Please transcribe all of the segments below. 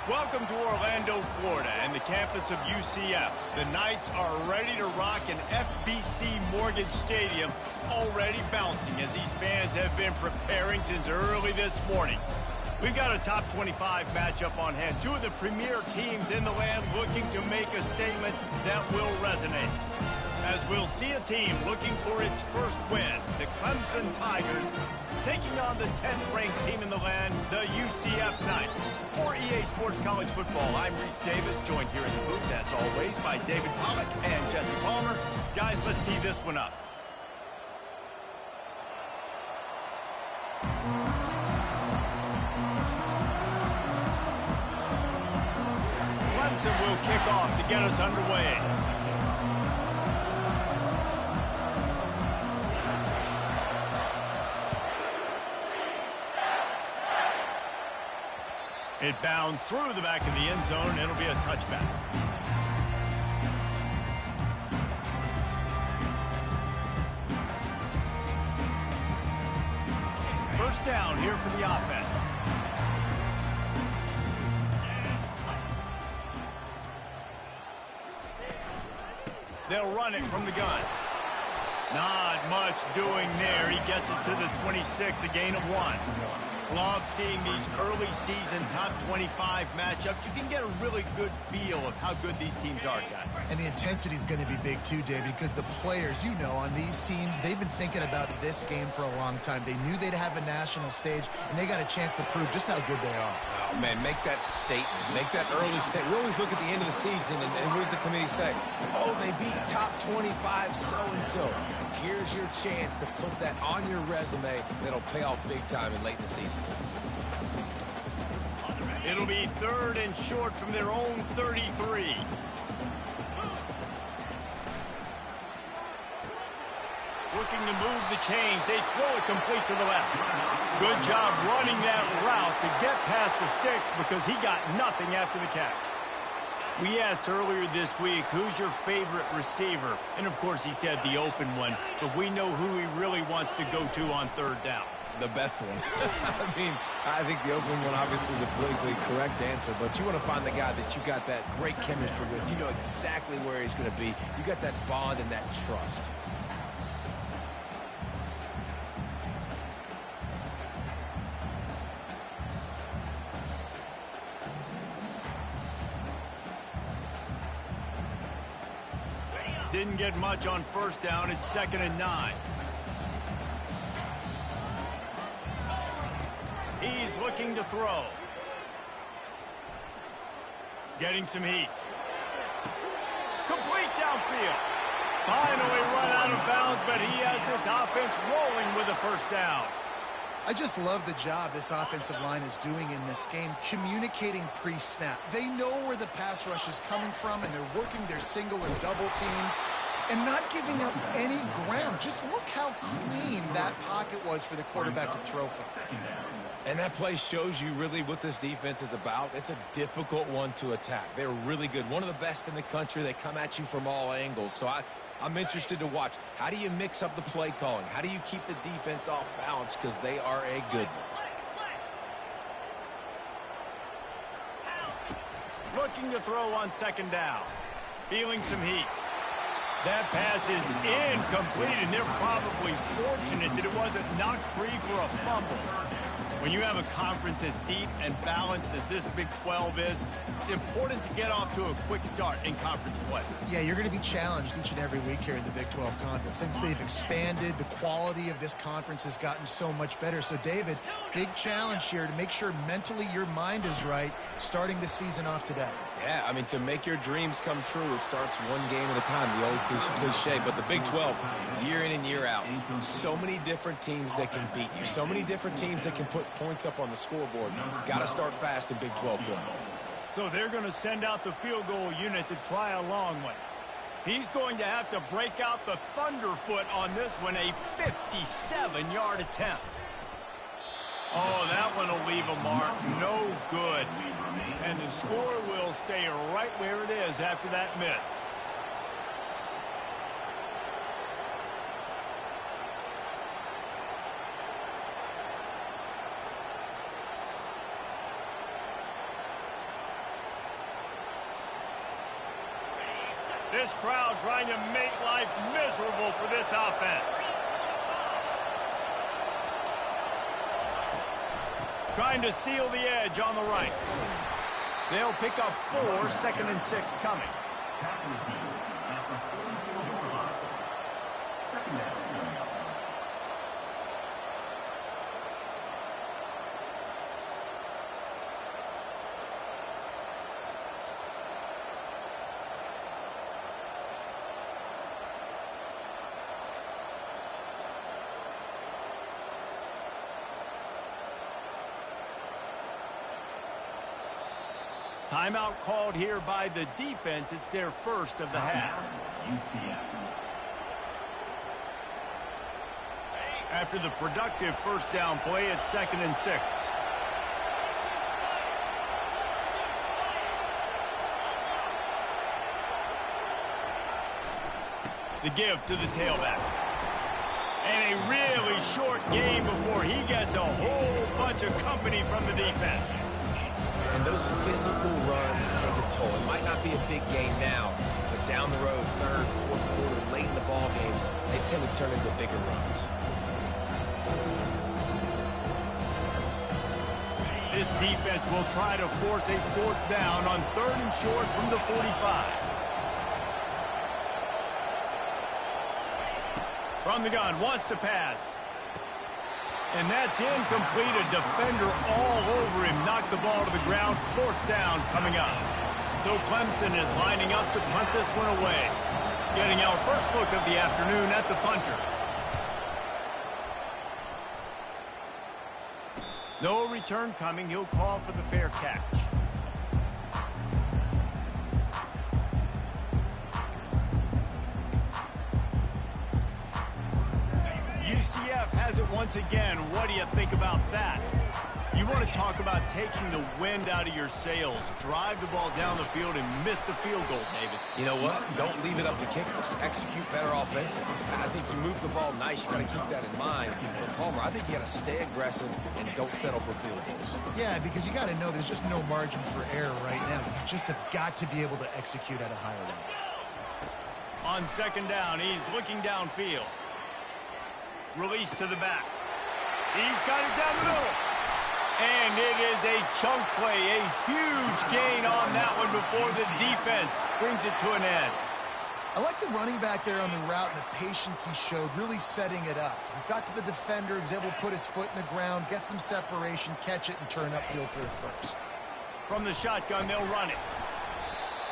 Welcome to Orlando, Florida, and the campus of UCF. The Knights are ready to rock an FBC Mortgage Stadium, already bouncing as these fans have been preparing since early this morning. We've got a top 25 matchup on hand. Two of the premier teams in the land looking to make a statement that will resonate. As we'll see a team looking for its first win, the Clemson Tigers, taking on the 10th-ranked team in the land, the UCF Knights. For EA Sports College Football, I'm Reese Davis, joined here in the booth, as always, by David Pollack and Jesse Palmer. Guys, let's tee this one up. Clemson will kick off to get us underway. It bounds through the back of the end zone, and it'll be a touchback. First down here for the offense. They'll run it from the gun. Not much doing there. He gets it to the 26, a gain of 1. Love seeing these early season top 25 matchups. You can get a really good feel of how good these teams are, guys. And the intensity is going to be big too, David, because the players, you know, on these teams, they've been thinking about this game for a long time. They knew they'd have a national stage, and they got a chance to prove just how good they are. Oh, man, make that statement. Make that early statement. We always look at the end of the season, and what does the committee say? Oh, they beat top 25 so-and-so. Here's your chance to put that on your resume that'll pay off big time in late in the season. It'll be 3rd and short from their own 33. Looking to move the chains. They throw it complete to the left. Good job running that route to get past the sticks because he got nothing after the catch. We asked earlier this week, who's your favorite receiver? And, of course, he said the open one. But we know who he really wants to go to on 3rd down. The best one. I mean, I think the open one, obviously, the politically correct answer. But you want to find the guy that you got that great chemistry with. You know exactly where he's going to be. You got that bond and that trust. Didn't get much on 1st down. It's 2nd and 9. He's looking to throw. Getting some heat. Complete downfield. Finally run out of bounds, but he has this offense rolling with a 1st down. I just love the job this offensive line is doing in this game, communicating pre-snap. They know where the pass rush is coming from, and they're working their single and double teams and not giving up any ground. Just look how clean that pocket was for the quarterback to throw from. And that play shows you really what this defense is about. It's a difficult one to attack. They're really good. One of the best in the country. They come at you from all angles. So I'm interested to watch. How do you mix up the play calling? How do you keep the defense off balance? Because they are a good one. Looking to throw on 2nd down. Feeling some heat. That pass is incomplete, and they're probably fortunate that it wasn't knocked free for a fumble. When you have a conference as deep and balanced as this Big 12 is, it's important to get off to a quick start in conference play. Yeah, you're going to be challenged each and every week here in the Big 12 Conference. Since they've expanded, the quality of this conference has gotten so much better. So, David, big challenge here to make sure mentally your mind is right starting the season off today. Yeah, I mean, to make your dreams come true, it starts one game at a time, the old cliche. But the Big 12, year in and year out, so many different teams that can beat you, so many different teams that can put points up on the scoreboard. Got to start fast in Big 12 play. So they're going to send out the field goal unit to try a long one. He's going to have to break out the thunderfoot on this one, a 57-yard attempt. Oh, that one will leave a mark. No good. And the score will stay right where it is after that miss. This crowd trying to make life miserable for this offense. Trying to seal the edge on the right. They'll pick up 4, 2nd and 6 coming. Timeout called here by the defense. It's their first of the half. After the productive first down play, it's 2nd and 6. The give to the tailback. And a really short game before he gets a whole bunch of company from the defense. And those physical runs take a toll. It might not be a big game now, but down the road, 3rd, 4th quarter, late in the ball games, they tend to turn into bigger runs. This defense will try to force a 4th down on 3rd and short from the 45. From the gun, wants to pass. And that's incomplete. A defender all over him. Knocked the ball to the ground. 4th down coming up. So Clemson is lining up to punt this one away. Getting our first look of the afternoon at the punter. No return coming. He'll call for the fair catch. UCF has it once again. What do you think about that? You want to talk about taking the wind out of your sails. Drive the ball down the field and miss the field goal, David. You know what? Don't leave it up to kickers. Execute better offensively. I think you move the ball nice. You got to keep that in mind. But Palmer, I think you got to stay aggressive and don't settle for field goals. Yeah, because you got to know there's just no margin for error right now. You just have got to be able to execute at a higher level. On 2nd down, he's looking downfield. Release to the back. He's got it down the middle. And it is a chunk play, a huge gain on that one before the defense brings it to an end. I like the running back there on the route and the patience he showed, really setting it up. He got to the defender, he was able to put his foot in the ground, get some separation, catch it, and turn upfield for the first. From the shotgun, they'll run it.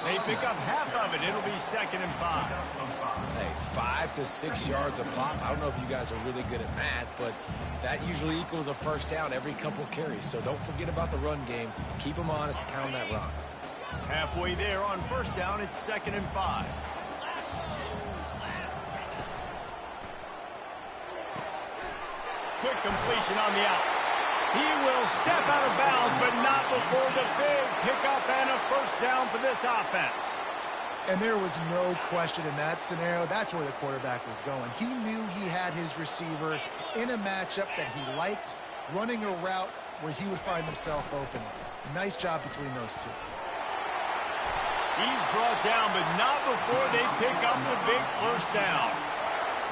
They pick up half of it. It'll be 2nd and 5. Hey, 5 to 6 yards a pop. I don't know if you guys are really good at math, but that usually equals a first down every couple carries. So don't forget about the run game. Keep them honest, pound that rock. Halfway there on 1st down, it's 2nd and 5. Quick completion on the out. He will step out of bounds, but not before the big pickup and a first down for this offense. And there was no question in that scenario. That's where the quarterback was going. He knew he had his receiver in a matchup that he liked, running a route where he would find himself open. Nice job between those two. He's brought down, but not before they pick up the big first down.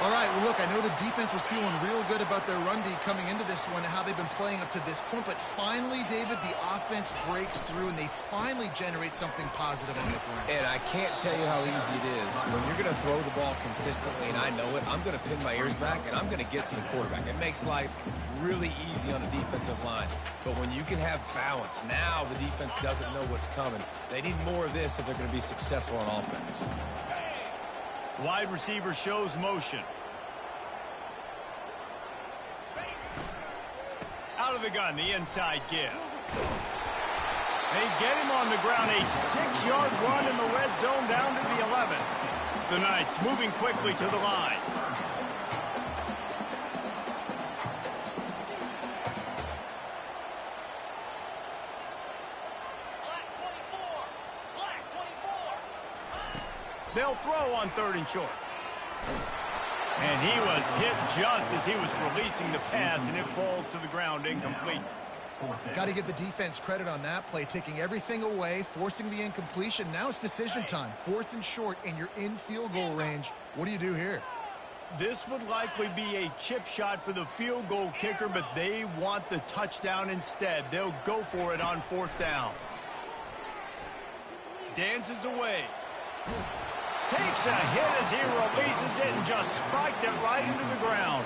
All right, well, look, I know the defense was feeling real good about their run D coming into this one and how they've been playing up to this point, but finally, David, the offense breaks through and they finally generate something positive in the ground. And I can't tell you how easy it is. When you're going to throw the ball consistently, and I know it, I'm going to pin my ears back, and I'm going to get to the quarterback. It makes life really easy on the defensive line. But when you can have balance, now the defense doesn't know what's coming. They need more of this if they're going to be successful on offense. Wide receiver shows motion. Out of the gun, the inside give. They get him on the ground, a 6-yard run in the red zone down to the 11. The Knights moving quickly to the line. They'll throw on 3rd and short. And he was hit just as he was releasing the pass, and it falls to the ground incomplete. Got to give the defense credit on that play, taking everything away, forcing the incompletion. Now it's decision time. 4th and short, and you're in field goal range. What do you do here? This would likely be a chip shot for the field goal kicker, but they want the touchdown instead. They'll go for it on 4th down. Dances away. Takes a hit as he releases it and just spiked it right into the ground.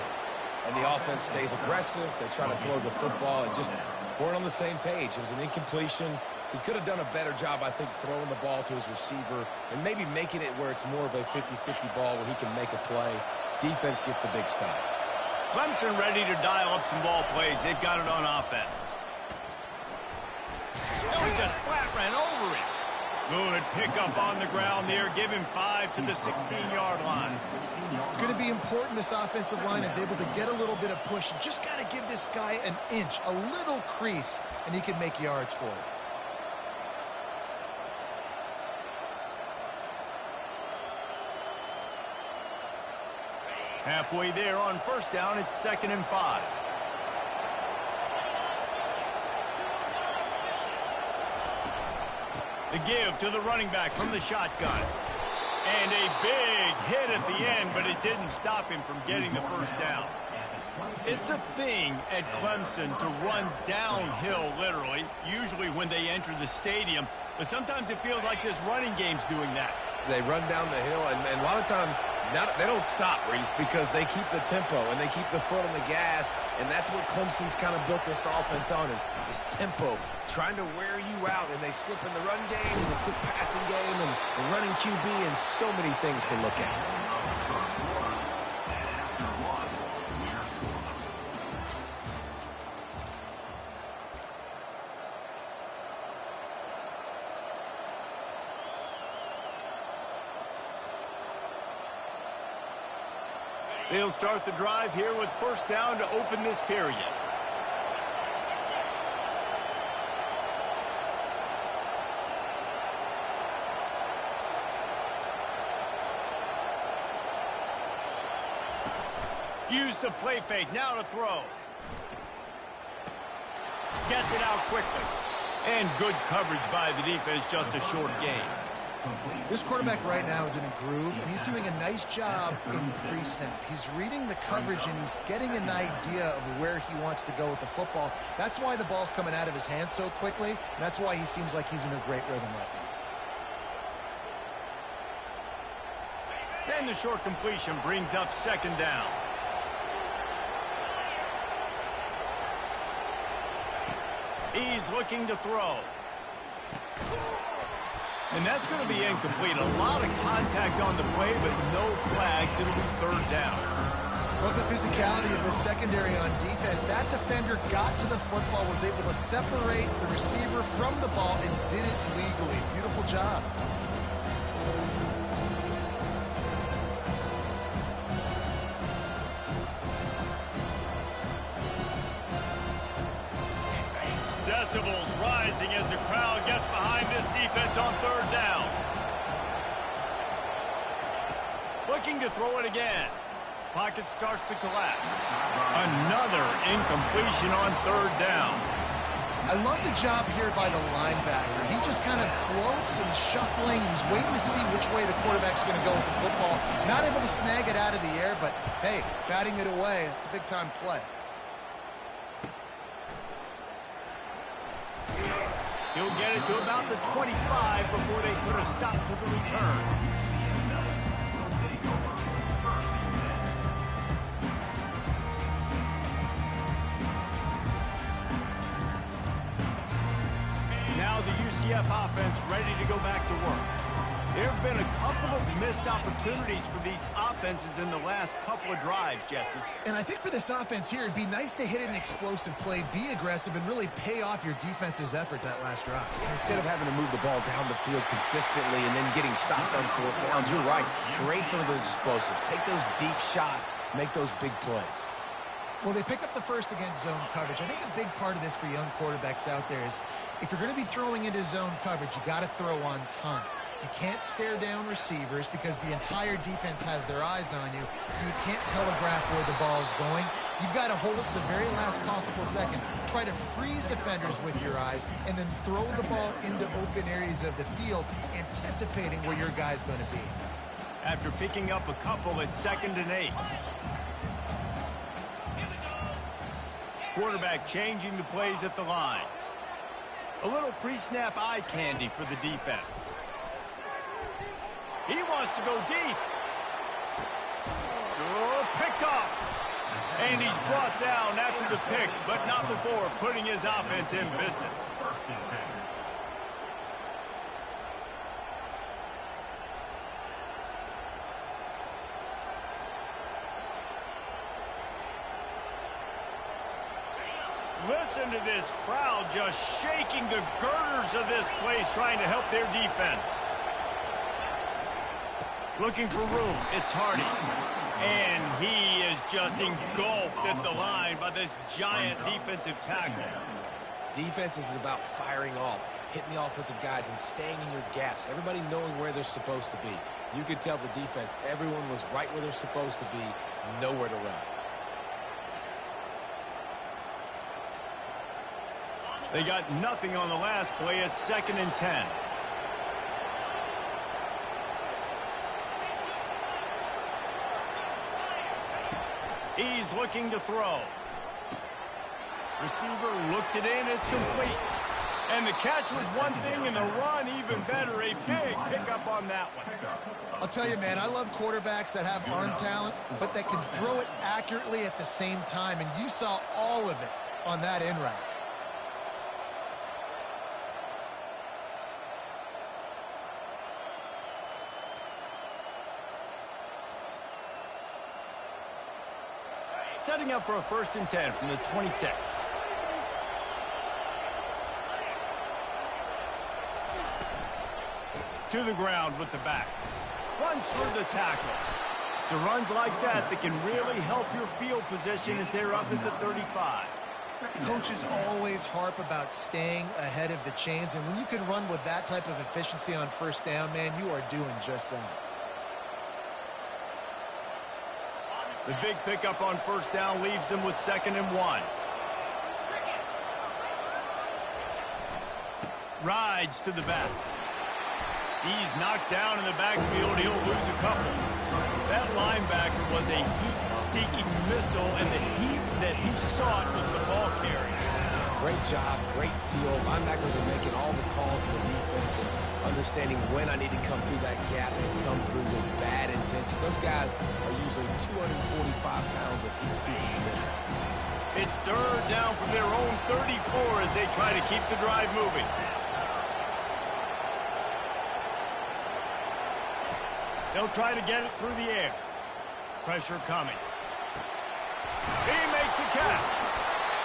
And the offense stays aggressive. They try to throw the football and just weren't on the same page. It was an incompletion. He could have done a better job, I think, throwing the ball to his receiver and maybe making it where it's more of a 50-50 ball where he can make a play. Defense gets the big stop. Clemson ready to dial up some ball plays. They've got it on offense. Oh, he just flat ran over it. Good pickup on the ground there. Give him 5 to the 16-yard line. It's going to be important this offensive line is able to get a little bit of push. Just got to give this guy an inch, a little crease, and he can make yards for it. Halfway there on 1st down, it's 2nd and 5. The give to the running back from the shotgun. And a big hit at the end, but it didn't stop him from getting the 1st down. It's a thing at Clemson to run downhill, literally, usually when they enter the stadium. But sometimes it feels like this running game's doing that. They run down the hill, and a lot of times they don't stop, Reese, because they keep the tempo and they keep the foot on the gas, and that's what Clemson's kind of built this offense on is tempo, trying to wear you out, and they slip in the run game, and the quick passing game, and the running QB, and so many things to look at. They'll start the drive here with 1st down to open this period. Use the play fake. Now to throw. Gets it out quickly. And good coverage by the defense, just a short gain. This quarterback right now is in a groove, and he's doing a nice job in pre-snap. He's reading the coverage, and he's getting an idea of where he wants to go with the football. That's why the ball's coming out of his hands so quickly, and that's why he seems like he's in a great rhythm right now. And the short completion brings up 2nd down. He's looking to throw. And that's going to be incomplete. A lot of contact on the play, but no flags. It'll be 3rd down. Love the physicality of the secondary on defense. That defender got to the football, was able to separate the receiver from the ball, and did it legally. Beautiful job. Decibels rising as the crowd gets behind this defense on 3rd down. Looking to throw it again. Pocket starts to collapse. Another incompletion on 3rd down. I love the job here by the linebacker. He just kind of floats and shuffling. He's waiting to see which way the quarterback's going to go with the football. Not able to snag it out of the air, but hey, batting it away, it's a big-time play. He'll get it to about the 25 before they put a stop to the return. Now the UCF offense ready to go back to work. There have been a couple of missed opportunities for these offenses in the last couple of drives, Jesse. And I think for this offense here, it'd be nice to hit an explosive play, be aggressive, and really pay off your defense's effort that last drive. And instead of having to move the ball down the field consistently and then getting stopped on 4th downs, you're right. Create some of those explosives. Take those deep shots. Make those big plays. Well, they pick up the first against zone coverage. I think a big part of this for young quarterbacks out there is if you're going to be throwing into zone coverage, you got to throw on time. You can't stare down receivers because the entire defense has their eyes on you, so you can't telegraph where the ball's going. You've got to hold it to the very last possible second. Try to freeze defenders with your eyes, and then throw the ball into open areas of the field, anticipating where your guy's going to be. After picking up a couple, it's 2nd and 8. Quarterback changing the plays at the line. A little pre-snap eye candy for the defense. He wants to go deep. Oh, picked off. And he's brought down after the pick, but not before putting his offense in business. Listen to this crowd just shaking the girders of this place, trying to help their defense. Looking for room, it's Hardy. And he is just engulfed at the line by this giant defensive tackle. Defense is about firing off, hitting the offensive guys, and staying in your gaps. Everybody knowing where they're supposed to be. You could tell the defense, everyone was right where they're supposed to be, nowhere to run. They got nothing on the last play. It's 2nd and 10. He's looking to throw. Receiver looks it in. It's complete. And the catch was one thing, and the run even better. A big pickup on that one. I'll tell you, man, I love quarterbacks that have arm talent, but that can throw it accurately at the same time. And you saw all of it on that in route. Setting up for a 1st and 10 from the 26. To the ground with the back. Runs through the tackle. So runs like that can really help your field position as they're up at the 35. Coaches always harp about staying ahead of the chains, and when you can run with that type of efficiency on 1st down, man, you are doing just that. The big pickup on 1st down leaves them with 2nd and 1. Rides to the back. He's knocked down in the backfield. He'll lose a couple. That linebacker was a heat-seeking missile, and the heat that he sought was the ball carrier. Great job, great feel. Linebackers are making all the calls in the defense and understanding when I need to come through that gap and come through with bad intention. Those guys are usually 245 pounds of heat-seeking missile. It's 3rd down from their own 34 as they try to keep the drive moving. They'll try to get it through the air. Pressure coming. He makes the catch.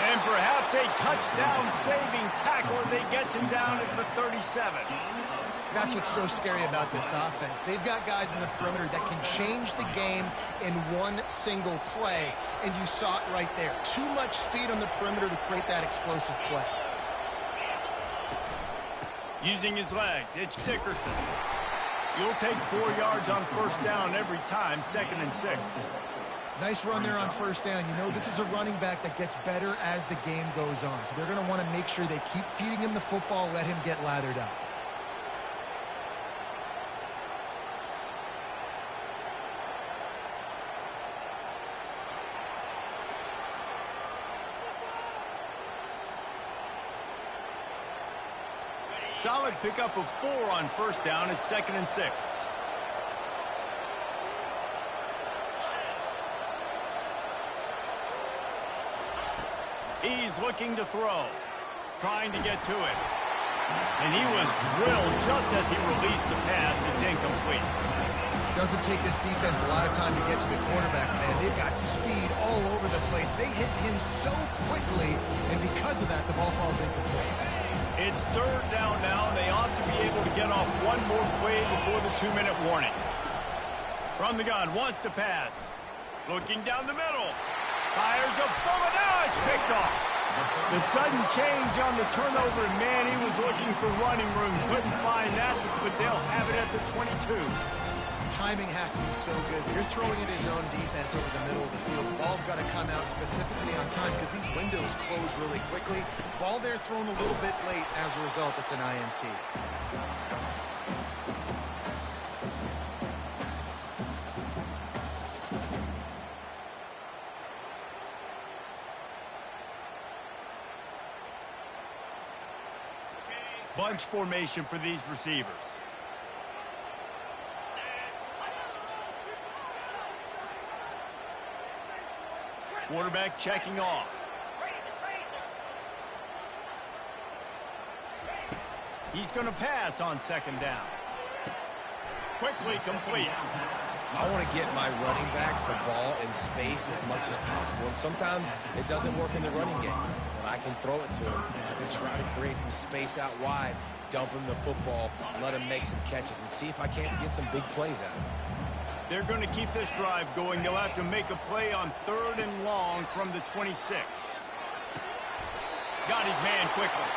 And perhaps a touchdown-saving tackle as they get him down at the 37. That's what's so scary about this offense. They've got guys in the perimeter that can change the game in one single play, and you saw it right there. Too much speed on the perimeter to create that explosive play. Using his legs, it's Dickerson. You'll take 4 yards on 1st down every time, 2nd and 6. Nice run there on 1st down. You know, this is a running back that gets better as the game goes on. So they're going to want to make sure they keep feeding him the football, let him get lathered up. Solid pickup of 4 on 1st down. It's 2nd and 6. He's looking to throw, trying to get to it. And he was drilled just as he released the pass. It's incomplete. Doesn't take this defense a lot of time to get to the quarterback, man. They've got speed all over the place. They hit him so quickly, and because of that, the ball falls incomplete. It's 3rd down now, and they ought to be able to get off one more play before the 2-minute warning. From the gun, wants to pass. Looking down the middle. Fires a bullet. Now it's picked off. The sudden change on the turnover, man, he was looking for running room. Couldn't find that, but they'll have it at the 22. Timing has to be so good. You're throwing at his own defense over the middle of the field. The ball's got to come out specifically on time because these windows close really quickly. Ball there thrown a little bit late. As a result, it's an INT. Bunch formation for these receivers. Quarterback checking off. He's going to pass on second down. Quickly complete. I want to get my running backs the ball in space as much as possible. And sometimes it doesn't work in the running game. When I can throw it to him, I can try to create some space out wide, dump him the football, let him make some catches, and see if I can't get some big plays out of him. They're going to keep this drive going. They'll have to make a play on 3rd and long from the 26. Got his man quickly.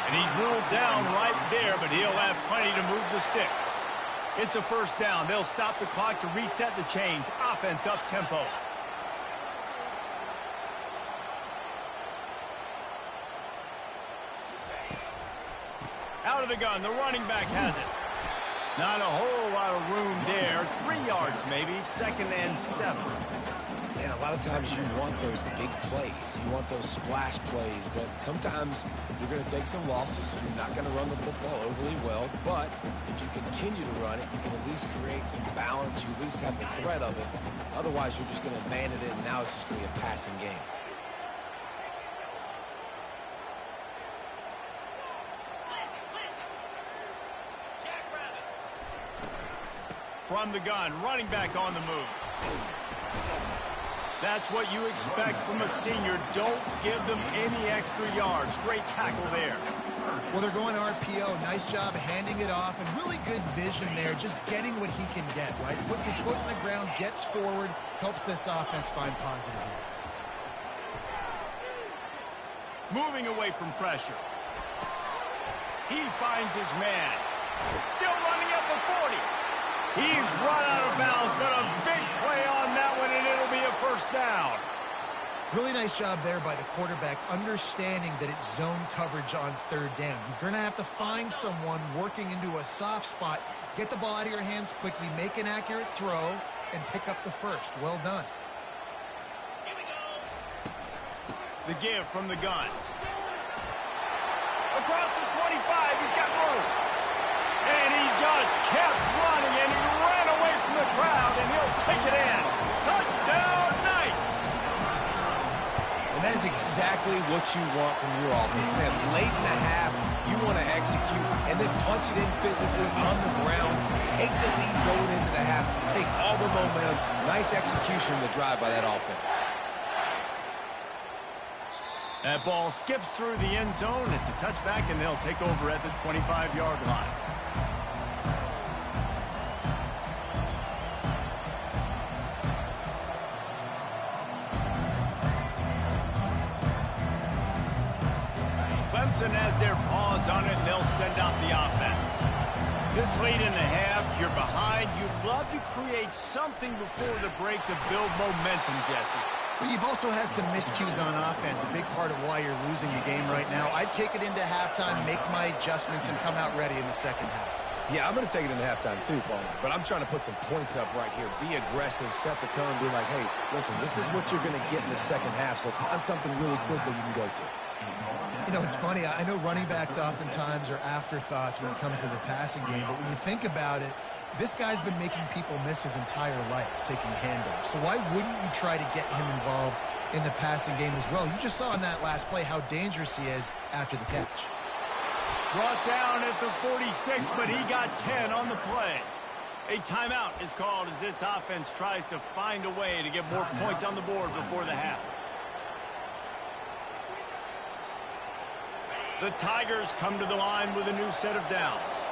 And he's ruled down right there, but he'll have plenty to move the sticks. It's a first down. They'll stop the clock to reset the chains. Offense up tempo. Out of the gun. The running back has it. Not a whole lot of room there. 3 yards maybe. 2nd and 7. And a lot of times you want those big plays. You want those splash plays. But sometimes you're going to take some losses. You're not going to run the football overly well. But if you continue to run it, you can at least create some balance. You at least have the threat of it. Otherwise, you're just going to man it in. And now it's just going to be a passing game. From the gun, running back on the move. That's what you expect from a senior. Don't give them any extra yards. Great tackle there. Well, they're going RPO. Nice job handing it off, and really good vision there, just getting what he can get, right? Puts his foot in the ground, gets forward, helps this offense find positive yards. Moving away from pressure. He finds his man. Still running at the 40. He's run out of bounds, but a big play on that one, and it'll be a first down. Really nice job there by the quarterback, understanding that it's zone coverage on 3rd down. You're going to have to find someone working into a soft spot, get the ball out of your hands quickly, make an accurate throw, and pick up the first. Well done. The give from the gun. Across the 25, he's got room. And he just kept running, and he ran away from the crowd, and he'll take it in. Touchdown, Knights! And that is exactly what you want from your offense, man. Late in the half, you want to execute and then punch it in physically on the ground. Take the lead going into the half. Take all the momentum. Nice execution in the drive by that offense. That ball skips through the end zone. It's a touchback, and they'll take over at the 25-yard line. Clemson has their paws on it, and they'll send out the offense. This late in the half, you're behind. You'd love to create something before the break to build momentum, Jesse. But you've also had some miscues on offense, a big part of why you're losing the game right now. I'd take it into halftime, make my adjustments, and come out ready in the second half. Yeah, I'm going to take it into halftime too, Paul. But I'm trying to put some points up right here. Be aggressive, set the tone, be like, hey, listen, this is what you're going to get in the second half, so find something really quickly you can go to. You know, it's funny. I know running backs oftentimes are afterthoughts when it comes to the passing game, but when you think about it, this guy's been making people miss his entire life taking handoffs. So why wouldn't you try to get him involved in the passing game as well? You just saw in that last play how dangerous he is after the catch. Brought down at the 46, but he got 10 on the play. A timeout is called as this offense tries to find a way to get more points on the board before the half. The Tigers come to the line with a new set of downs.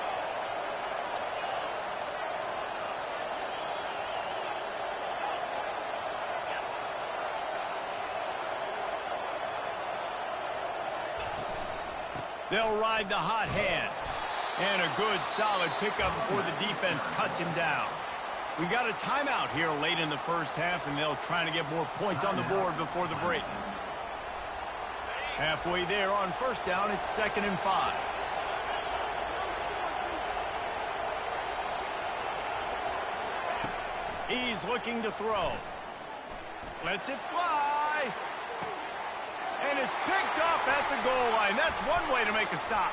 They'll ride the hot hand. And a good, solid pickup before the defense cuts him down. We've got a timeout here late in the first half, and they'll try to get more points on the board before the break. Halfway there on first down, it's 2nd and 5. He's looking to throw. Lets it fly. And it's picked off at the goal line. That's one way to make a stop.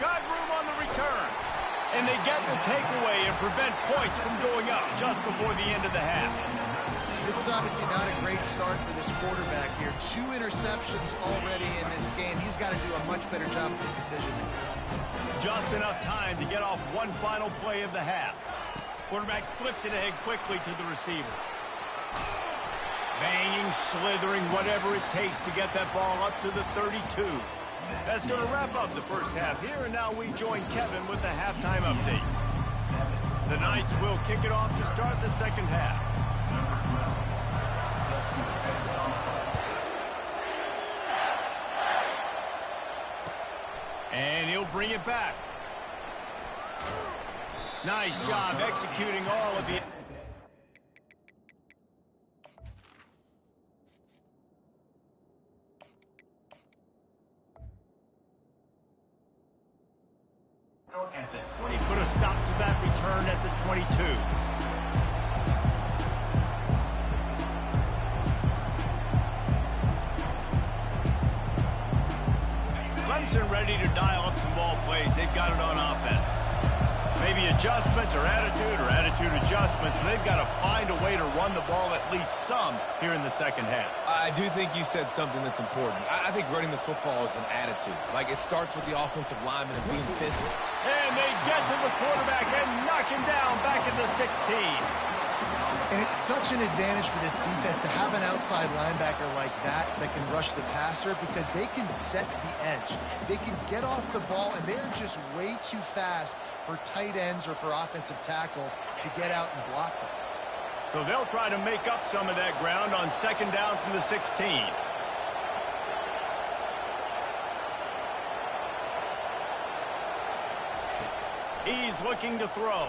Got room on the return. And they get the takeaway and prevent points from going up just before the end of the half. This is obviously not a great start for this quarterback here. 2 interceptions already in this game. He's got to do a much better job with his decision. Just enough time to get off one final play of the half. Quarterback flips it ahead quickly to the receiver. Banging, slithering, whatever it takes to get that ball up to the 32. That's going to wrap up the first half here, and now we join Kevin with the halftime update. The Knights will kick it off to start the second half. And he'll bring it back. Nice job executing all of it. He put a stop to that return at the 22. Clemson ready to dial up some ball plays. They've got it on offense. Maybe adjustments or attitude adjustments, but they've got to find a way to run the ball at least some here in the second half. I do think you said something that's important. I think running the football is an attitude. Like, it starts with the offensive lineman and being physical. And they get to the quarterback and knock him down back in the 16. And it's such an advantage for this defense to have an outside linebacker like that can rush the passer because they can set the edge. They can get off the ball, and they're just way too fast for tight ends or for offensive tackles to get out and block them. So they'll try to make up some of that ground on second down from the 16. He's looking to throw.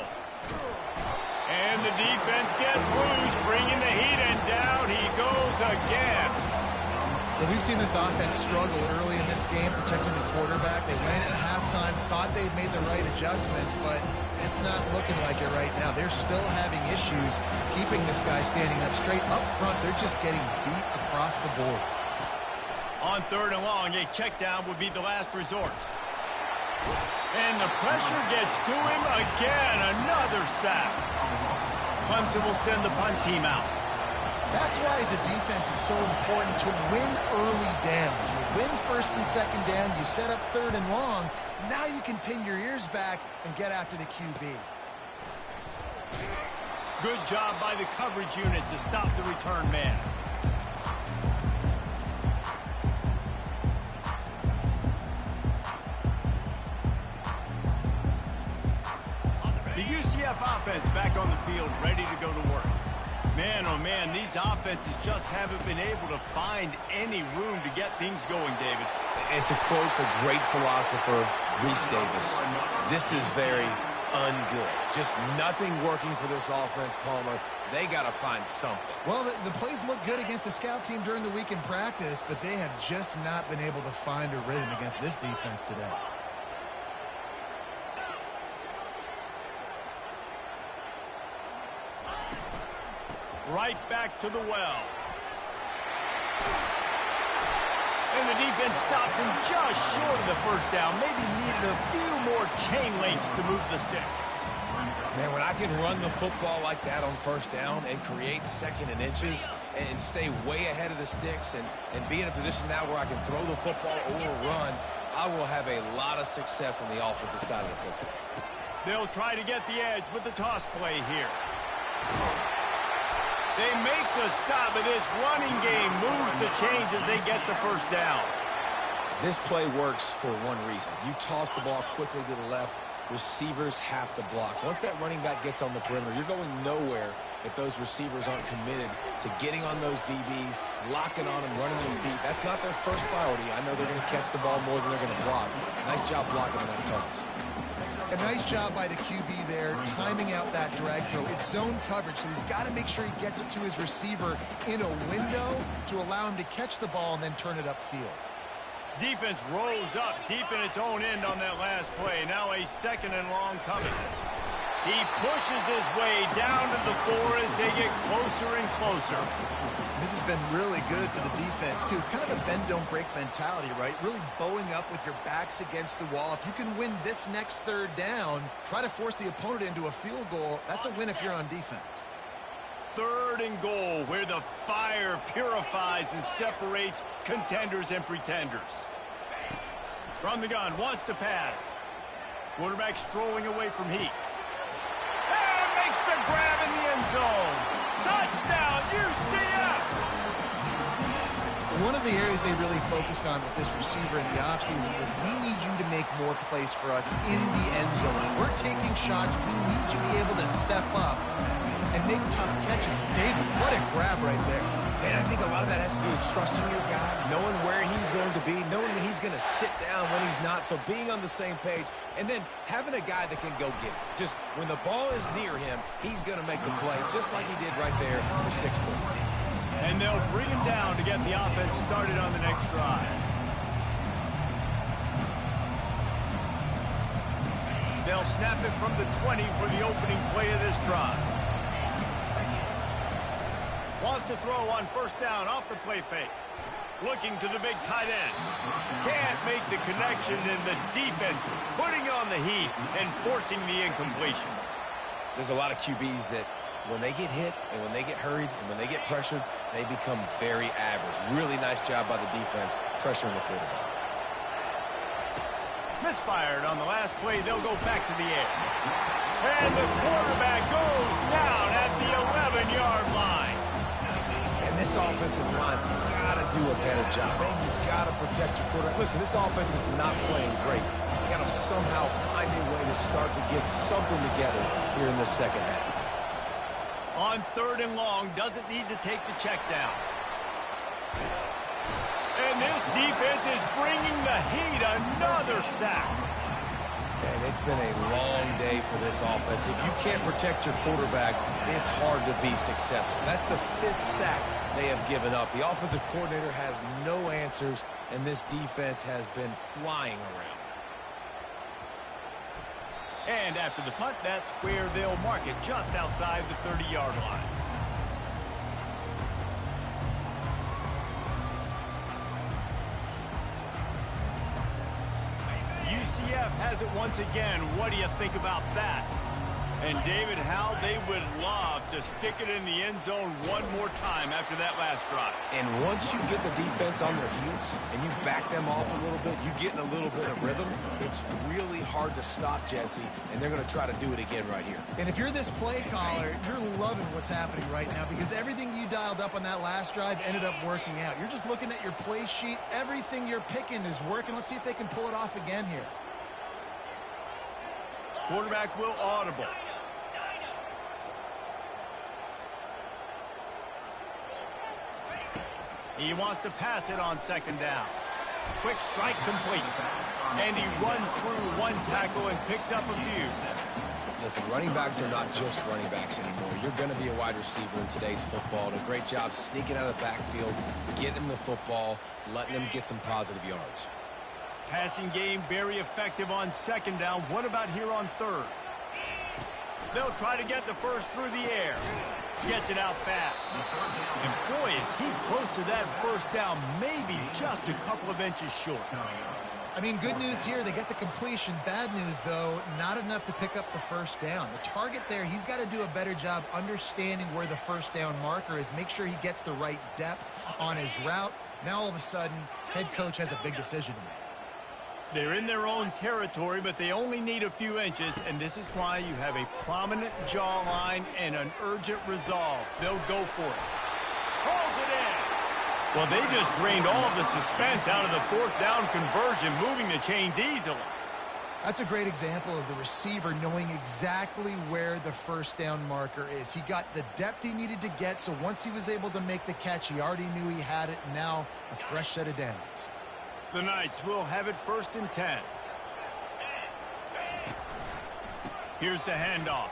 And the defense gets loose, bringing the heat, and down he goes again. Well, we've seen this offense struggle early in this game, protecting the quarterback. They went in at halftime, thought they'd made the right adjustments, but it's not looking like it right now. They're still having issues keeping this guy standing up straight. Up front, they're just getting beat across the board. On 3rd and long, a check down would be the last resort. And the pressure gets to him again. Another sack. Clemson will send the punt team out. That's why, as a defense, it's so important to win early downs. You win 1st and 2nd down, you set up 3rd and long. Now you can pin your ears back and get after the QB. Good job by the coverage unit to stop the return man. The UCF offense back on the field, ready to go to work. Man, oh man, these offenses just haven't been able to find any room to get things going, David. And to quote the great philosopher, Reese Davis, this is very ungood. Just nothing working for this offense, Palmer. They got to find something. Well, the plays look good against the scout team during the week in practice, but they have just not been able to find a rhythm against this defense today. Right back to the well. And the defense stops him just short of the first down. Maybe needed a few more chain links to move the sticks. Man, when I can run the football like that on first down and create 2nd and inches and stay way ahead of the sticks and be in a position now where I can throw the football or run, I will have a lot of success on the offensive side of the football. They'll try to get the edge with the toss play here. They make the stop, but this running game moves the chains as they get the first down. This play works for one reason. You toss the ball quickly to the left, receivers have to block. Once that running back gets on the perimeter, you're going nowhere if those receivers aren't committed to getting on those DBs, locking on them, running their feet. That's not their first priority. I know they're going to catch the ball more than they're going to block. Nice job blocking on that toss. A nice job by the QB there, timing out that drag throw. It's zone coverage, so he's got to make sure he gets it to his receiver in a window to allow him to catch the ball and then turn it upfield. Defense rolls up deep in its own end on that last play. Now a 2nd and long coming. He pushes his way down to the 4 as they get closer and closer. This has been really good for the defense, too. It's kind of a bend-don't-break mentality, right? Really bowing up with your backs against the wall. If you can win this next 3rd down, try to force the opponent into a field goal. That's a win if you're on defense. 3rd and goal, where the fire purifies and separates contenders and pretenders. From the gun, wants to pass. Quarterback strolling away from heat. And makes the grab in the end zone. Touchdown, UCF! One of the areas they really focused on with this receiver in the offseason was, we need you to make more plays for us in the end zone. We're taking shots. We need you to be able to step up and make tough catches. David, what a grab right there. And I think a lot of that has to do with trusting your guy, knowing where he's going to be, knowing when he's going to sit down, when he's not, so being on the same page, and then having a guy that can go get it. Just when the ball is near him, he's going to make the play, just like he did right there for 6 points. And they'll bring him down to get the offense started on the next drive. They'll snap it from the 20 for the opening play of this drive. Wants to throw on 1st down off the play fake. Looking to the big tight end. Can't make the connection, and the defense putting on the heat and forcing the incompletion. There's a lot of QBs that when they get hit and when they get hurried and when they get pressured, they become very average. Really nice job by the defense pressuring the quarterback. Misfired on the last play. They'll go back to the air. And the quarterback goes down at the 11-yard line. And this offensive line's got to do a better job. Man, you've got to protect your quarterback. Listen, this offense is not playing great. You got to somehow find a way to start to get something together here in the 2nd half. On 3rd and long, doesn't need to take the check down. And this defense is bringing the heat. Another sack. And it's been a long day for this offense. If you can't protect your quarterback, it's hard to be successful. That's the 5th sack they have given up. The offensive coordinator has no answers, and this defense has been flying around. And after the punt, that's where they'll mark it, just outside the 30-yard line. UCF has it once again. What do you think about that? And, David, how they would love to stick it in the end zone one more time after that last drive. And once you get the defense on their heels and you back them off a little bit, you get in a little bit of rhythm, it's really hard to stop, Jesse, and they're going to try to do it again right here. And if you're this play caller, you're loving what's happening right now, because everything you dialed up on that last drive ended up working out. You're just looking at your play sheet. Everything you're picking is working. Let's see if they can pull it off again here. Quarterback will audible. He wants to pass it on 2nd down. Quick strike complete. And he runs through one tackle and picks up a few. Listen, running backs are not just running backs anymore. You're going to be a wide receiver in today's football. And a great job sneaking out of the backfield, getting them the football, letting them get some positive yards. Passing game very effective on 2nd down. What about here on 3rd? They'll try to get the first through the air. Gets it out fast. And boy, is he close to that 1st down, maybe just a couple of inches short. I mean, good news here, they get the completion. Bad news, though, not enough to pick up the 1st down. The target there, he's got to do a better job understanding where the 1st down marker is, make sure he gets the right depth on his route. Now, all of a sudden, head coach has a big decision to make. They're in their own territory, but they only need a few inches, and this is why you have a prominent jawline and an urgent resolve. They'll go for it. Pulls it in. Well, they just drained all of the suspense out of the 4th down conversion, moving the chains easily. That's a great example of the receiver knowing exactly where the first down marker is. He got the depth he needed to get, so once he was able to make the catch, he already knew he had it. Now a fresh set of downs. The Knights will have it 1st and 10. Here's the handoff.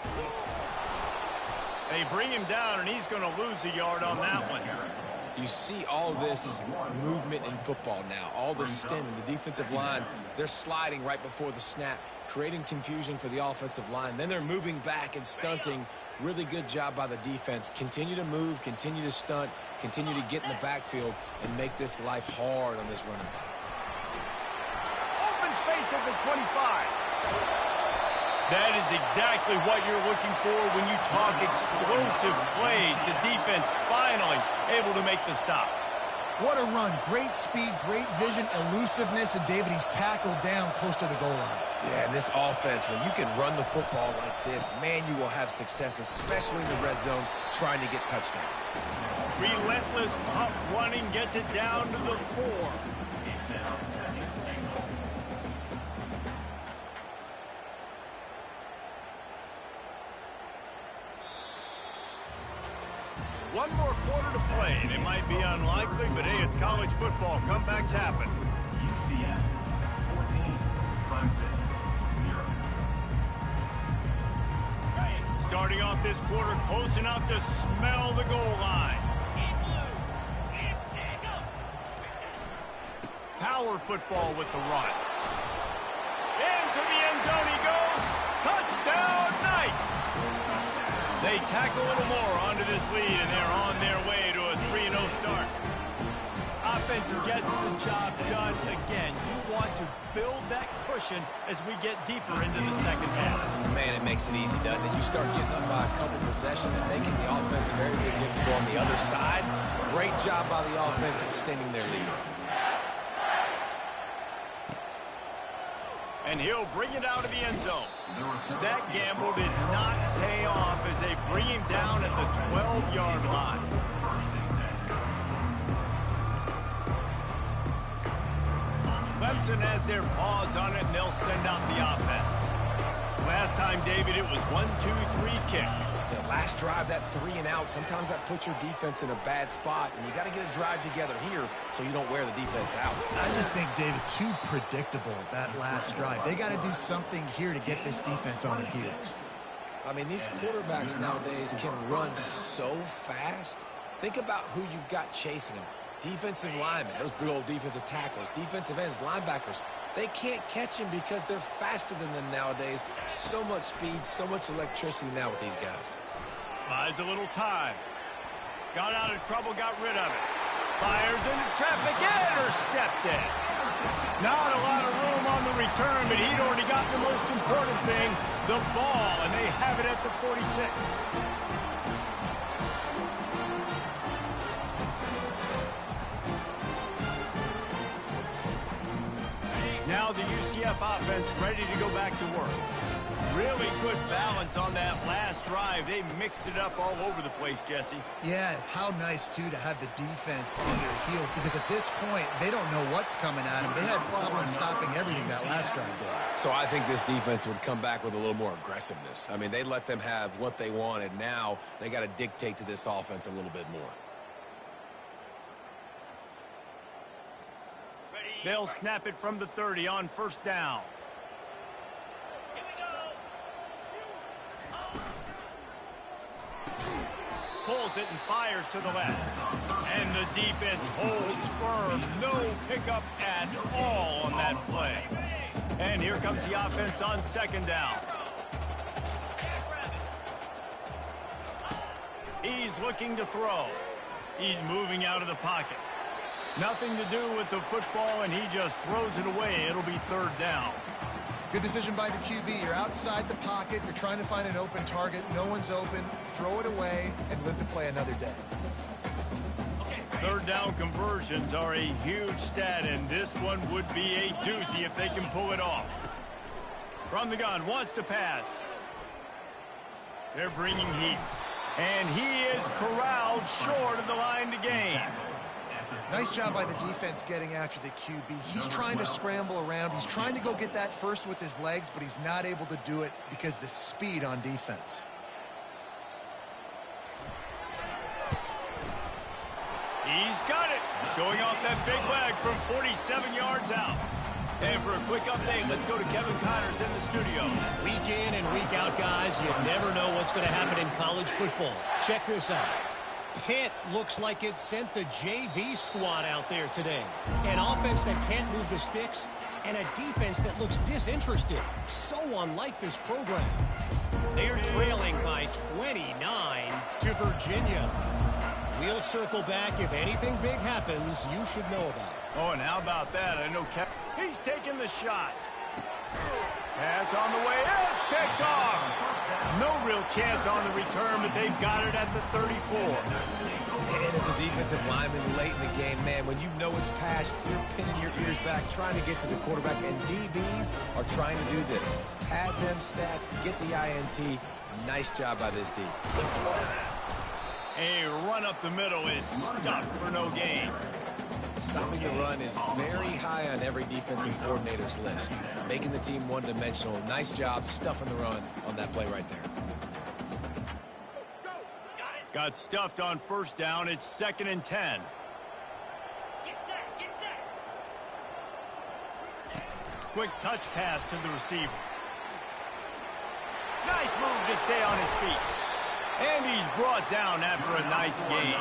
They bring him down, and he's going to lose a yard on that one. You see all this movement in football now, all the stemming, the defensive line, they're sliding right before the snap, creating confusion for the offensive line. Then they're moving back and stunting. Really good job by the defense. Continue to move, continue to stunt, continue to get in the backfield, and make this life hard on this running back. Open space at the 25. That is exactly what you're looking for when you talk explosive plays. The defense finally able to make the stop. What a run. Great speed, great vision, elusiveness, and David, he's tackled down close to the goal line. Yeah, and this offense, when you can run the football like this, man, you will have success, especially in the red zone, trying to get touchdowns. Relentless, tough running gets it down to the 4. One more quarter to play, and it might be unlikely, but hey, it's college football. Comebacks happen. UCF 14, Clemson 0. Starting off this quarter close enough to smell the goal line. Power football with the run. Into the end zone he goes. Touchdown, Knights! They tack a little more onto this lead, and they're on their way to a 3-0 start. Offense gets the job done again. You want to build that cushion as we get deeper into the second half. Man, it makes it easy, doesn't it? You start getting up by a couple possessions, making the offense very predictable on the other side. Great job by the offense extending their lead. And he'll bring it out of the end zone. That gamble did not pay off as they bring him down at the 12-yard line. Clemson has their paws on it, and they'll send out the offense. Last time, David, it was 1-2-3 kick. The last drive, that 3-and-out, sometimes that puts your defense in a bad spot, and you got to get a drive together here so you don't wear the defense out. I just think, David, too predictable, that last drive. They got to do something here to get this defense on their heels. I mean, these quarterbacks nowadays can run so fast. Think about who you've got chasing them. Defensive linemen, those big old defensive tackles, defensive ends, linebackers. They can't catch him because they're faster than them nowadays. So much speed, so much electricity now with these guys. Buys a little time. Got out of trouble, got rid of it. Fires into traffic, intercepted. Not a lot of room on the return, but he'd already got the most important thing, the ball, and they have it at the 46. Now the UCF offense ready to go back to work. Really good balance on that last drive. They mixed it up all over the place, Jesse. Yeah, how nice, too, to have the defense on their heels, because at this point, they don't know what's coming at them. They had problems stopping everything that last drive did. So I think this defense would come back with a little more aggressiveness. I mean, they let them have what they wanted. Now they got to dictate to this offense a little bit more. They'll snap it from the 30 on first down. Pulls it and fires to the left. And the defense holds firm. No pickup at all on that play. And here comes the offense on second down. He's looking to throw. He's moving out of the pocket. Nothing to do with the football, and he just throws it away. It'll be third down. Good decision by the QB. You're outside the pocket. You're trying to find an open target. No one's open. Throw it away and live to play another day. Third down conversions are a huge stat, and this one would be a doozy if they can pull it off. From the gun, wants to pass. They're bringing heat. And he is corralled short of the line to gain. Nice job by the defense getting after the QB. He's trying to scramble around. He's trying to go get that first with his legs, but he's not able to do it because of the speed on defense. He's got it. Showing off that big leg from 47 yards out. And for a quick update, let's go to Kevin Connors in the studio. Week in and week out, guys, you never know what's going to happen in college football. Check this out. Pitt looks like it sent the JV squad out there today. An offense that can't move the sticks and a defense that looks disinterested. So unlike this program. They're trailing by 29 to Virginia. We'll circle back. If anything big happens, you should know about it. Oh, and how about that? I know Kevin. He's taking the shot. Pass on the way. It's picked off. No real chance on the return, but they've got it at the 34. And as a defensive lineman late in the game, man, when you know it's pass, you're pinning your ears back, trying to get to the quarterback, and DBs are trying to do this. Pad them stats, get the INT. Nice job by this D. A run up the middle is stuffed for no gain. Stopping the run is very high on every defensive coordinator's list. Making the team one-dimensional. Nice job stuffing the run on that play right there. Got stuffed on first down. It's 2nd and 10. Get set, get set. Quick touch pass to the receiver. Nice move to stay on his feet. And he's brought down after a nice gain.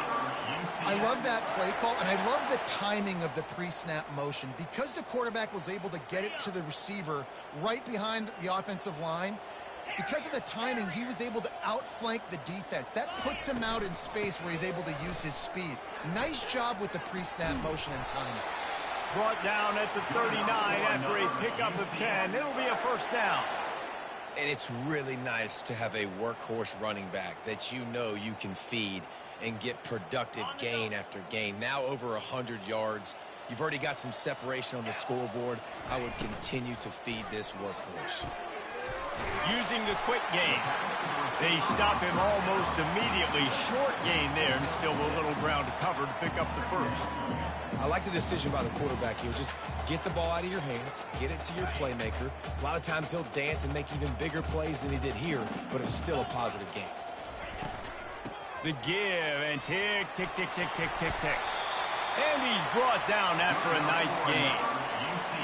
I love that play call, and I love the timing of the pre-snap motion. Because the quarterback was able to get it to the receiver right behind the offensive line, because of the timing, he was able to outflank the defense. That puts him out in space where he's able to use his speed. Nice job with the pre-snap motion and timing. Brought down at the 39 after a pickup of 10. It'll be a first down. And it's really nice to have a workhorse running back that you know you can feed and get productive gain after gain. Now over 100 yards. You've already got some separation on the scoreboard. I would continue to feed this workhorse. Using the quick game. They stop him almost immediately. Short gain there, and still a little ground to cover to pick up the first. I like the decision by the quarterback here. Just get the ball out of your hands, get it to your playmaker. A lot of times he'll dance and make even bigger plays than he did here, but it was still a positive game. The give, and tick, tick, tick, tick, tick, tick, tick. And he's brought down after a nice gain.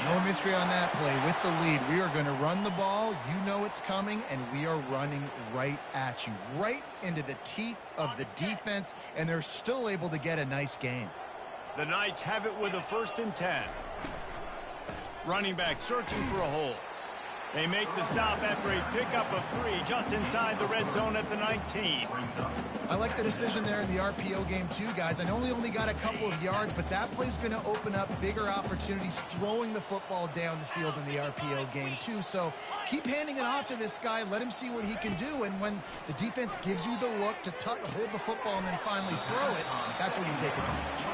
No mystery on that play. With the lead, we are going to run the ball. You know it's coming, and we are running right at you, right into the teeth of the defense, and they're still able to get a nice gain. The Knights have it with a 1st and 10. Running back searching for a hole. They make the stop after a pickup of 3 just inside the red zone at the 19. I like the decision there in the RPO game too, guys. I know they only got a couple of yards, but that play's going to open up bigger opportunities throwing the football down the field in the RPO game too. So keep handing it off to this guy. Let him see what he can do. And when the defense gives you the look to hold the football and then finally throw it, that's when you take advantage.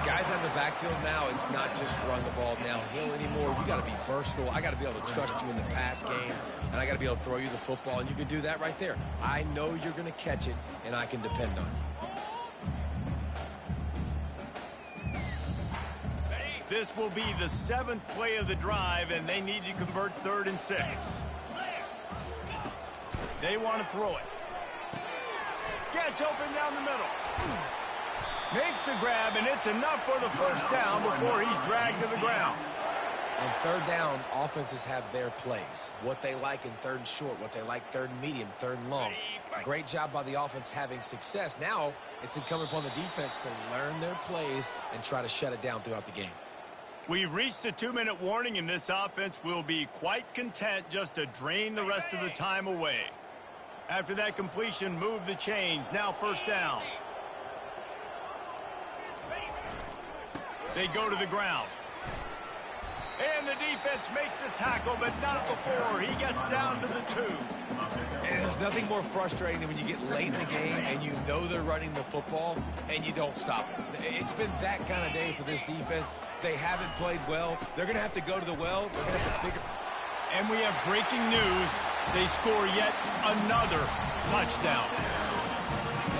Guys on the backfield now, it's not just run the ball downhill anymore. You got to be versatile. I got to be able to trust you in the pass game, and I got to be able to throw you the football, and you can do that right there. I know you're going to catch it, and I can depend on you. This will be the 7th play of the drive, and they need to convert 3rd and 6. They want to throw it. Gets open down the middle. Makes the grab, and it's enough for the first down before he's dragged to the ground. On 3rd down, offenses have their plays. What they like in 3rd and short, what they like 3rd and medium, 3rd and long. Great job by the offense having success. Now it's incumbent upon the defense to learn their plays and try to shut it down throughout the game. We've reached the 2-minute warning, and this offense will be quite content just to drain the rest of the time away. After that completion, move the chains. Now 1st down. They go to the ground. And the defense makes the tackle, but not before he gets down to the 2. And there's nothing more frustrating than when you get late in the game and you know they're running the football and you don't stop it. It's been that kind of day for this defense. They haven't played well. They're going to have to go to the well. They're going to have to figure. And we have breaking news. They score yet another touchdown.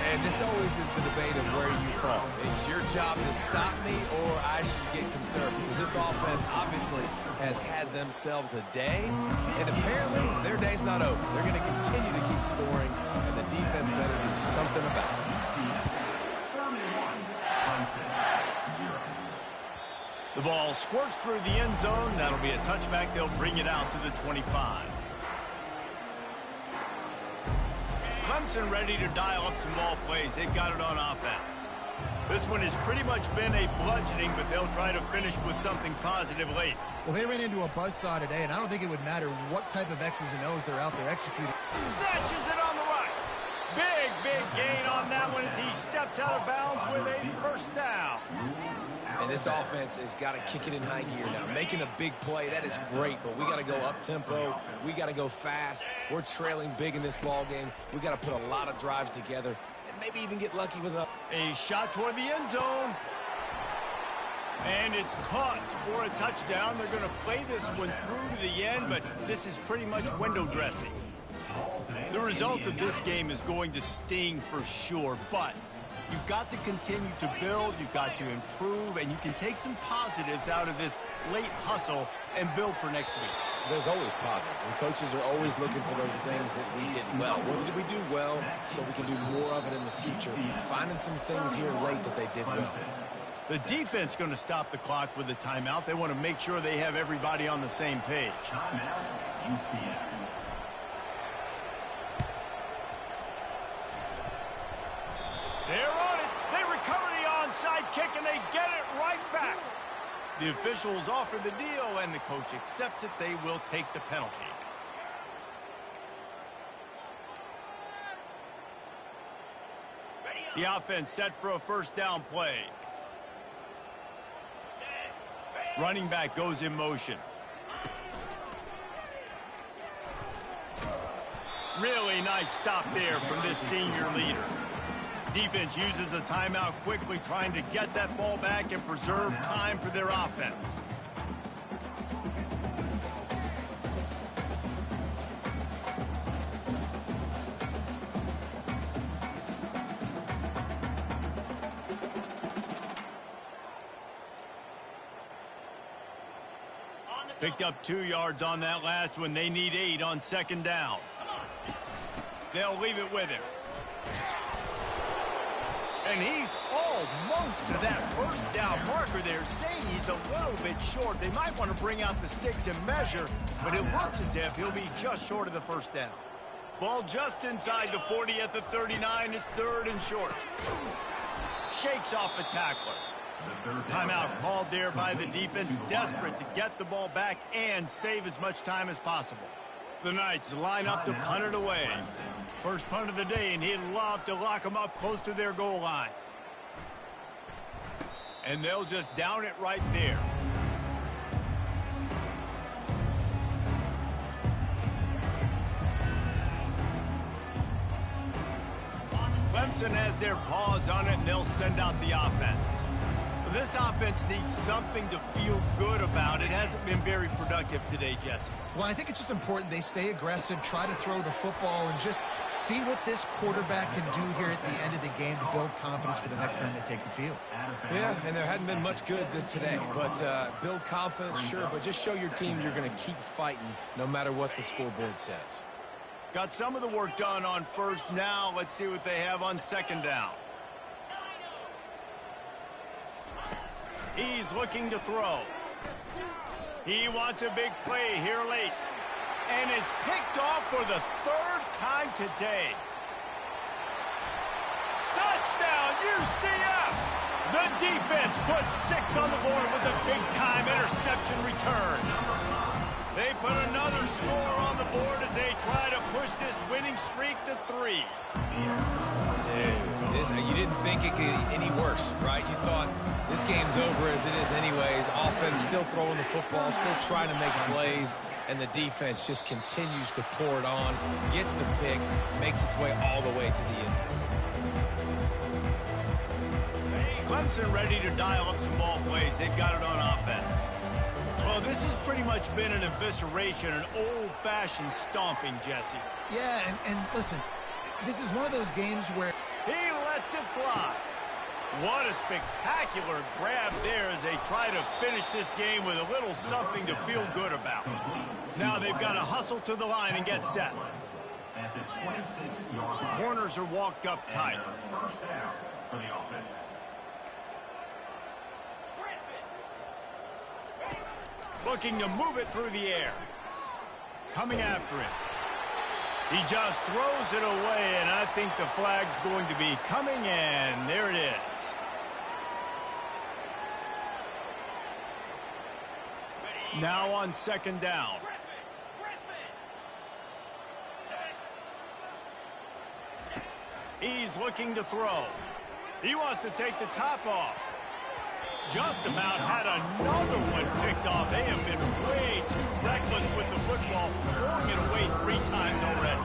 And this always is the debate of where you fall. It's your job to stop me or I should get concerned, because this offense obviously has had themselves a day, and apparently their day's not over. They're going to continue to keep scoring, and the defense better do something about it. The ball squirts through the end zone. That'll be a touchback. They'll bring it out to the 25. Clemson ready to dial up some ball plays. They've got it on offense. This one has pretty much been a bludgeoning, but they'll try to finish with something positive late. Well, they ran into a buzzsaw today, and I don't think it would matter what type of X's and O's they're out there executing. Snatches it on the run. Big gain on that one as he steps out of bounds with a first down. And this offense has got to kick it in high gear now. Making a big play, that is great, but we got to go up-tempo. We got to go fast. We're trailing big in this ball game. We got to put a lot of drives together and maybe even get lucky with a shot toward the end zone. And it's caught for a touchdown. They're going to play this one through to the end, but this is pretty much window dressing. The result of this game is going to sting for sure, but you've got to continue to build, you've got to improve, and you can take some positives out of this late hustle and build for next week. There's always positives, and coaches are always looking for those things that we did well. What did we do well so we can do more of it in the future? Finding some things here late that they did well. The defense going to stop the clock with a timeout. They want to make sure they have everybody on the same page. Timeout, UCF. They're on it. They recover the onside kick, and they get it right back. The officials offer the deal, and the coach accepts it. They will take the penalty. The offense set for a first down play. Running back goes in motion. Really nice stop there from this senior leader. Defense uses a timeout quickly, trying to get that ball back and preserve time for their offense. Picked up 2 yards on that last one. They need 8 on second down. They'll leave it with him. And he's almost to that first down marker there, saying he's a little bit short. They might want to bring out the sticks and measure, but it looks as if he'll be just short of the first down. Ball just inside the 40 at the 39. It's third and short. Shakes off the tackler. Timeout called there by the defense, desperate to get the ball back and save as much time as possible. The Knights line up to punt it away. First punt of the day, and he'd love to lock them up close to their goal line. And they'll just down it right there. Clemson has their paws on it, and they'll send out the offense. This offense needs something to feel good about. It hasn't been very productive today, Jesse. Well, I think it's just important they stay aggressive, try to throw the football, and just see what this quarterback can do here at the end of the game to build confidence for the next time they take the field. Yeah, and there hadn't been much good today, but build confidence, sure, but just show your team you're going to keep fighting no matter what the scoreboard says. Got some of the work done on first. Now let's see what they have on second down. He's looking to throw. He wants a big play here late. And it's picked off for the third time today. Touchdown, UCF! The defense puts 6 on the board with a big-time interception return. They put another score on the board as they try to push this winning streak to 3. Dude, you didn't think it could get any worse, right? You thought this game's over as it is anyways. Offense still throwing the football, still trying to make plays, and the defense just continues to pour it on, gets the pick, makes its way all the way to the end zone. Clemson ready to dial up some ball plays. They've got it on offense. Well, this has pretty much been an evisceration, an old-fashioned stomping, Jesse. Yeah, and listen, this is one of those games where he lets it fly. What a spectacular grab there as they try to finish this game with a little something to feel good about. Now they've got to hustle to the line and get set. At the 26-yard line. Corners are walked up tight. First down for the offense. Looking to move it through the air. Coming after it. He just throws it away, and I think the flag's going to be coming, and there it is. Now on second down. He's looking to throw. He wants to take the top off. Just about had another one picked off. They have been way too reckless with the football, throwing it away 3 times already.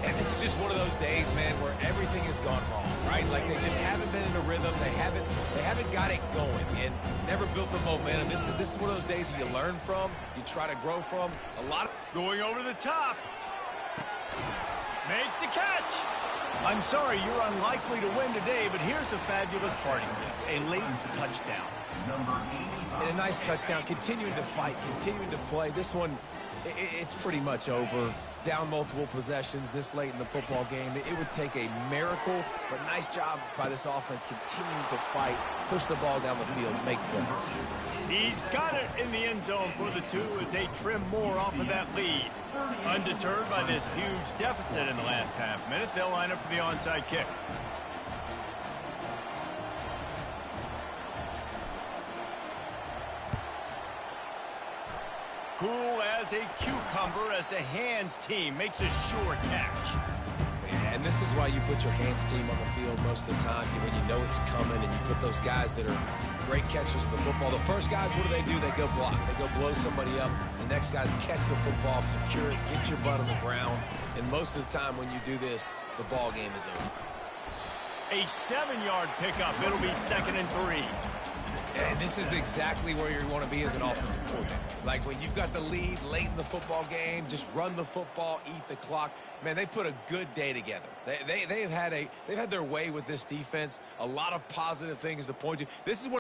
And this is just one of those days, man, where everything has gone wrong, right? Like they just haven't been in a rhythm. They haven't got it going and never built the momentum. This is one of those days that you learn from, you try to grow from. Going over the top. Makes the catch. I'm sorry, you're unlikely to win today, but here's a fabulous parting gift. A late touchdown. And a nice touchdown, continuing to fight, continuing to play. This one, it's pretty much over. Down multiple possessions this late in the football game. It would take a miracle, but nice job by this offense continuing to fight, push the ball down the field, make plays. He's got it in the end zone for the 2 as they trim more off of that lead. Undeterred by this huge deficit in the last half minute, they'll line up for the onside kick. Cool as a cucumber as the hands team makes a sure catch. Yeah, and this is why you put your hands team on the field most of the time when you know it's coming, and you put those guys that are great catchers of the football. The first guys, what do? They go block. They go blow somebody up. The next guys catch the football, secure it, get your butt on the ground. And most of the time when you do this, the ball game is over. A 7-yard pickup. It'll be 2nd and 3. And this is exactly where you want to be as an offensive coordinator. Like when you've got the lead late in the football game, just run the football, eat the clock. Man, they put a good day together. They've had their way with this defense. A lot of positive things to point to. This is what